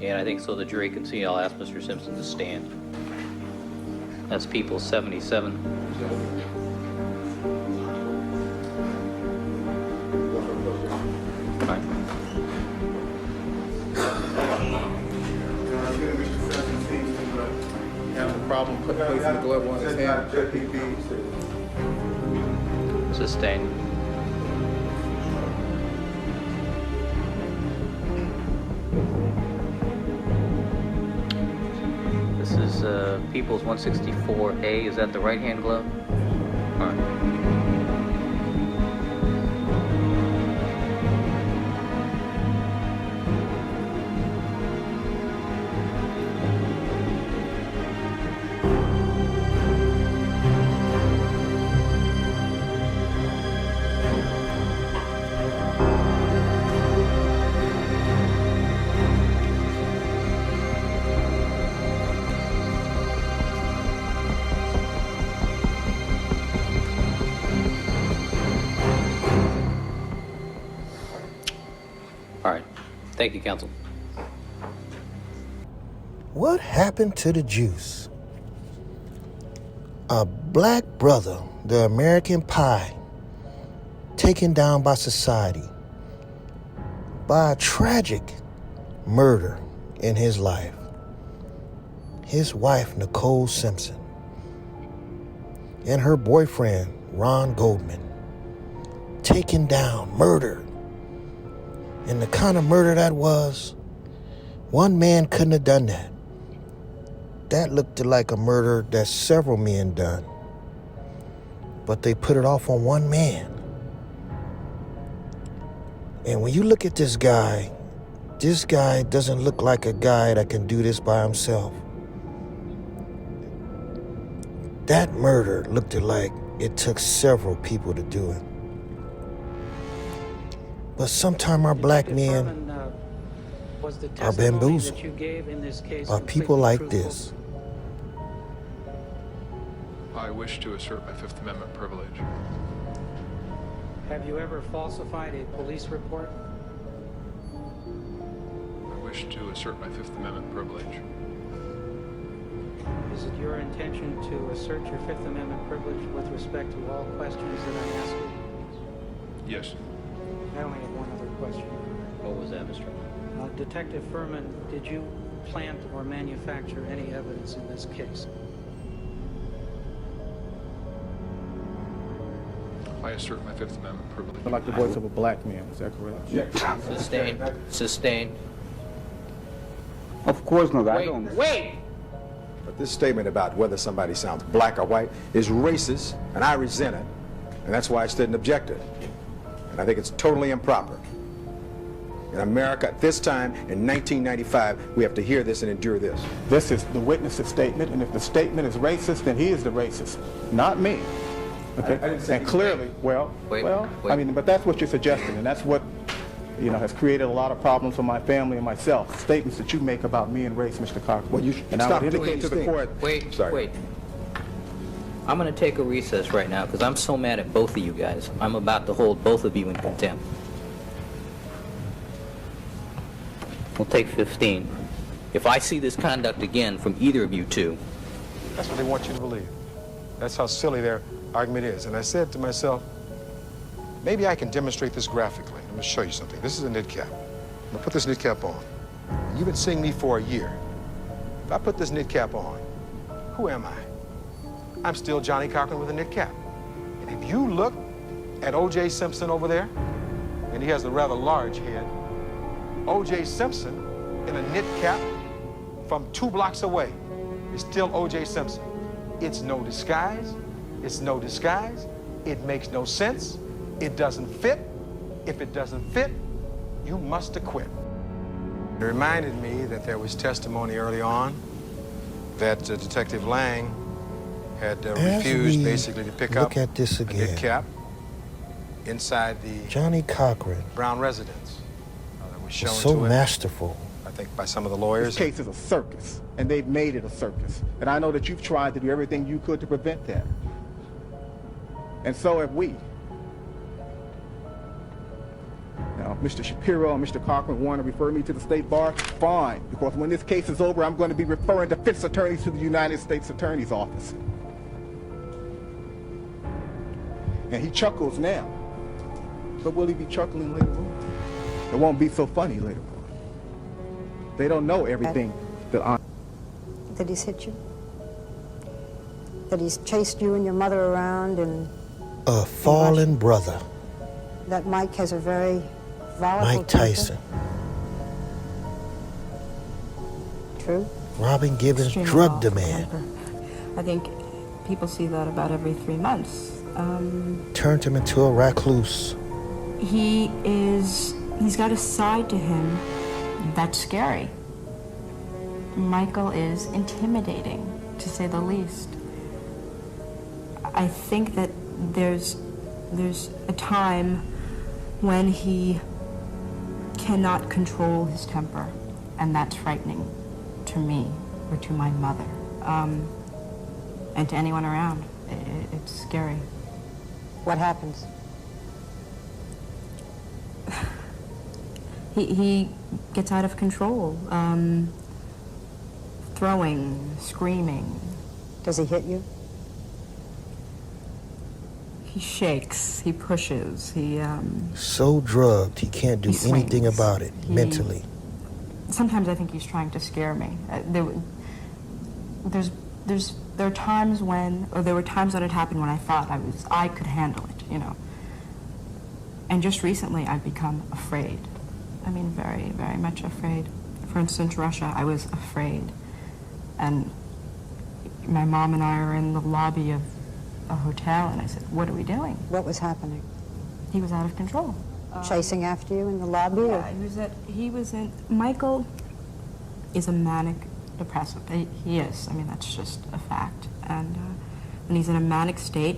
And I think so the jury can see. I'll ask Mr. Simpson to stand. That's People 77. Fine. Have a problem placing the glove on his hand. Sustained. This is People's 164A. Is that the right-hand glove? All right. All right. Thank you, counsel. What happened to the juice? A black brother, the American pie, taken down by society by a tragic murder in his life. His wife, Nicole Simpson, and her boyfriend, Ron Goldman, taken down, murdered. And the kind of murder that was, one man couldn't have done that. That looked like a murder that several men done. But they put it off on one man. And when you look at this guy doesn't look like a guy that can do this by himself. That murder looked like it took several people to do it. But sometimes our black men are bamboozled by people like this. I wish to assert my Fifth Amendment privilege. Have you ever falsified a police report? I wish to assert my Fifth Amendment privilege. Is it your intention to assert your Fifth Amendment privilege with respect to all questions that I ask you? Yes. I only have one other question. What was that, Mr. Detective Furman, did you plant or manufacture any evidence in this case? I assert my Fifth Amendment privilege. I like the voice of a black man, is that correct? Yeah. Sustained. Sustained. Of course not. I don't. Wait! But this statement about whether somebody sounds black or white is racist, and I resent it, and that's why I stood and objected. And I think it's totally improper. In America, at this time, in 1995, we have to hear this and endure this. This is the witness's statement, and if the statement is racist, then he is the racist, not me. Okay? I didn't say and clearly, Wait. I mean, but that's what you're suggesting, and that's what, has created a lot of problems for my family and myself. Statements that you make about me and race, Mr. Cochran. Well, you and I stop would doing indicate to the these court. Wait. I'm going to take a recess right now because I'm so mad at both of you guys. I'm about to hold both of you in contempt. We'll take 15. If I see this conduct again from either of you two. That's what they want you to believe. That's how silly their argument is. And I said to myself, maybe I can demonstrate this graphically. I'm going to show you something. This is a knit cap. I'm going to put this knit cap on. You've been seeing me for a year. If I put this knit cap on, who am I? I'm still Johnny Cochran with a knit cap. And if you look at O.J. Simpson over there, and he has a rather large head, O.J. Simpson in a knit cap from 2 blocks away is still O.J. Simpson. It's no disguise. It's no disguise. It makes no sense. It doesn't fit. If it doesn't fit, you must acquit. It reminded me that there was testimony early on that Detective Lang had refused basically to pick up at this a again, knit cap inside the Johnny Cochran Brown residence that was shown was so to him, masterful. I think, by some of the lawyers. This case is a circus, and they've made it a circus. And I know that you've tried to do everything you could to prevent that. And so have we. Now, Mr. Shapiro and Mr. Cochran want to refer me to the state bar, fine. Because when this case is over, I'm going to be referring defense attorneys to the United States Attorney's Office. And he chuckles now. But will he be chuckling later on? It won't be so funny later on. They don't know everything that I... That he's hit you? That he's chased you and your mother around, and A fallen brother, that Mike has a very volatile Mike Tyson. temper? True? Robin Givens' Extremely drug volatile demand temper. I think people see that about every 3 months. turned him into a recluse. He's got a side to him that's scary. Michael is intimidating, to say the least. I think that there's a time when he cannot control his temper, and that's frightening to me or to my mother, and to anyone around. It's scary. What happens? He gets out of control, throwing, screaming. Does he hit you? He shakes, he pushes, So drugged, he can't do He anything swings. about it mentally. Sometimes I think he's trying to scare me. There are times when, or there were times that had happened when I thought I could handle it, you know. And just recently I've become afraid. I mean, very, very much afraid. For instance, Russia, I was afraid. And my mom and I are in the lobby of a hotel, and I said, what are we doing? What was happening? He was out of control. Chasing after you in the lobby? Yeah, Michael is a manic depressive. He is. I mean, that's just a fact. And when he's in a manic state,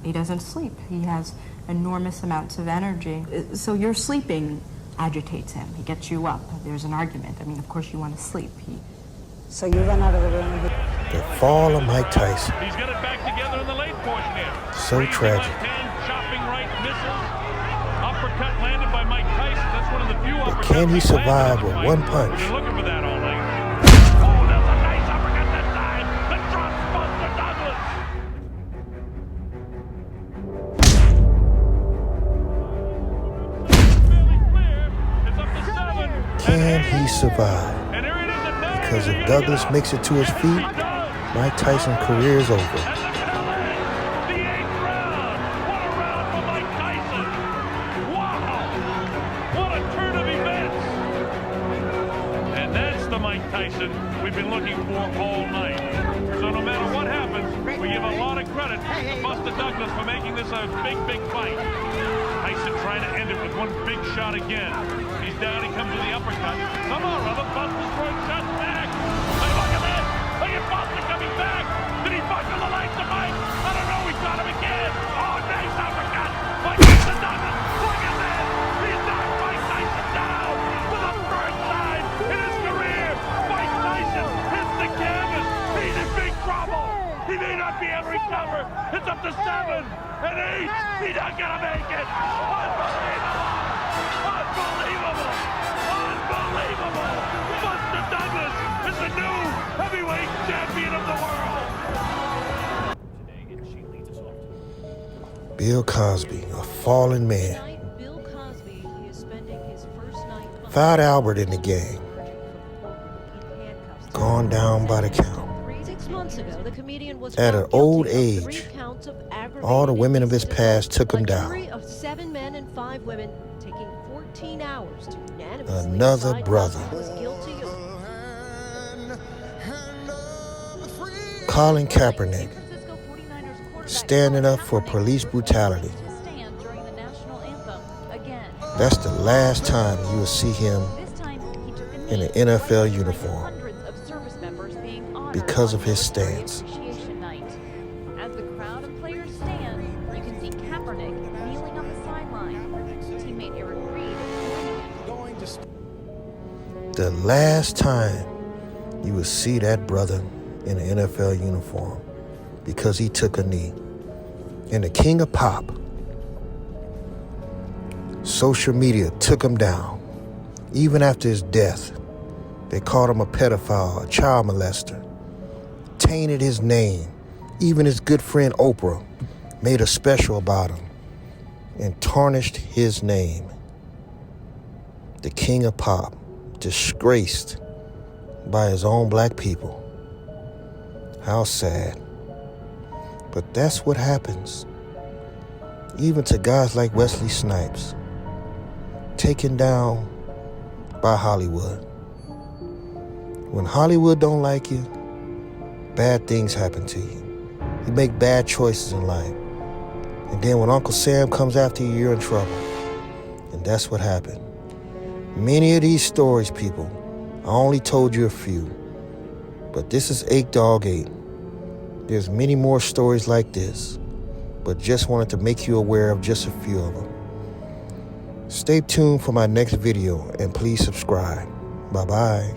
he doesn't sleep. He has enormous amounts of energy. So your sleeping agitates him. He gets you up. There's an argument. I mean, of course you want to sleep. So you run out of the room and The fall of Mike Tyson. He's got it back together in the late portion here. So Raising tragic. left hand, chopping right, misses. Uppercut landed by Mike Tyson. That's one of the few But uppercuts can he he's survive landed with on one Mike. punch? We've been looking for that all night. Oh, that's a nice uppercut this time. The drops Buster Douglas. Fairly clear. It's up to 7. Can he survive? And here it is at 9. Because if Douglas makes it to his feet, Mike Tyson's career is over. And the penalty, the 8th round. What a round for Mike Tyson. Wow. What a turn of events. And that's the Mike Tyson we've been looking for all night. So no matter what happens, we give a lot of credit to Buster Douglas for making this a big, big fight. Tyson trying to end it with one big shot again. He's down, he comes with the uppercut. Somehow or other, Buster's throwing shots back. Hey, look at this. Look at Buster coming back. Did he buckle the lights to Mike? I don't know. He got him again. Oh, nice uppercut. Mike Tyson does it. Look at this. He's knocked Mike Tyson down for the first time in his career. Mike Tyson hits the canvas. He's in big trouble. He may not be able to recover. It's up to 7 and 8. He's not going to make it. Unbelievable. Unbelievable. Unbelievable. Buster Douglas is the new heavyweight champion of the world. Bill Cosby, a fallen man. Tonight, Bill Cosby is spending his first night Found Albert in the game. in handcuffs. Gone down by the count. 6 months ago, the comedian was At found an old guilty of 3 age, counts of aggravated all the women of his indecent past took him A down. jury of 7 men and 5 women, taking 14 hours to unanimously Another decide brother. Cosby was guilty of Colin Kaepernick, San Francisco 49ers quarterback standing Colin up for Kaepernick police brutality. to stand during the national anthem again. That's the last time you will see him This time, he took a in knee an NFL right behind uniform hundreds of service members being honored because on of his Military stance. Appreciation Night. As the crowd and players stand, you can see Kaepernick kneeling on the sideline. Teammate Eric Reed joining him. The last time you will see that brother in an NFL uniform because he took a knee. And the king of pop, Social media took him down. Even after his death, they called him a pedophile, a child molester, tainted his name. Even his good friend Oprah made a special about him and tarnished his name. The king of pop, disgraced by his own black people. How sad. But that's what happens. Even to guys like Wesley Snipes, taken down by Hollywood. When Hollywood don't like you, bad things happen to you. You make bad choices in life. And then when Uncle Sam comes after you, you're in trouble. And that's what happened. Many of these stories, people, I only told you a few. But this is 8 Dog 8. There's many more stories like this, but just wanted to make you aware of just a few of them. Stay tuned for my next video and please subscribe. Bye-bye.